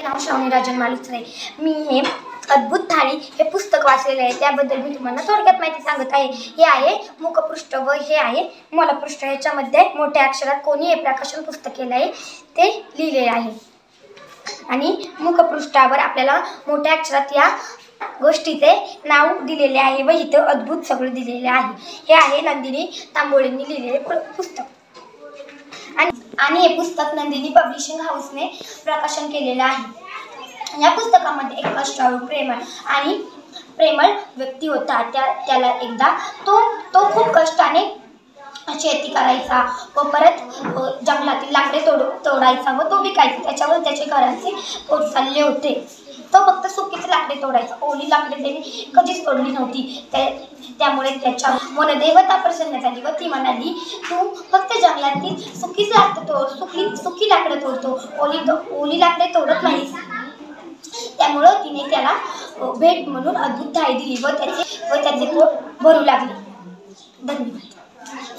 नाव श्रावणी राजन मालुसरे। मी हे अद्भुत थाळी हे पुस्तक वाचलेले आहे, त्याबद्दल मी तुम्हाला थोडक्यात माहिती सांगत आहे। हे आहे मुखपृष्ठ व हे आहे मूलपृष्ठ। याच्यामध्ये मोठ्या अक्षरात कोणी हे प्रकाशन पुस्तक केले आहे ते लिहिलेले आहे आणि मुखपृष्ठावर आपल्याला मोठ्या अक्षरात या गोष्टीचे नाव दिलेले आहे व इथे अद्भुत सगळं दिलेले आहे। हे आहे नंदिनी तांबोळेंनी लिहिलेले पुस्तक आणि हे पुस्तक नंदिनी पब्लिशिंग हाऊसने प्रकाशन केलेलं आहे। या पुस्तकामध्ये एक कष्टाळू प्रेमळ व्यक्ती होता। त्याला एकदा तो खूप कष्टाने शेती करायचा व परत जंगलातील लाकडे तोडायचा व तो विकायचा। त्याच्यावर त्याचे घराचे पोट चालले होते। तो फक्त सुकीच लाकडे तोडायचा, ओली लाकडे त्याने कधीच तोडली नव्हती। त्यामुळे त्याच्या मनदेवता प्रसन्न झाली व ती म्हणाली, तू फक्त जंगलातील सुकी लाकडे तोडतो, ओली लाकडे तोडत नाहीस। त्यामुळे तिने त्याला भेट म्हणून अद्भुत थाळी दिली व त्याचे पोट भरू लागले। धन्यवाद।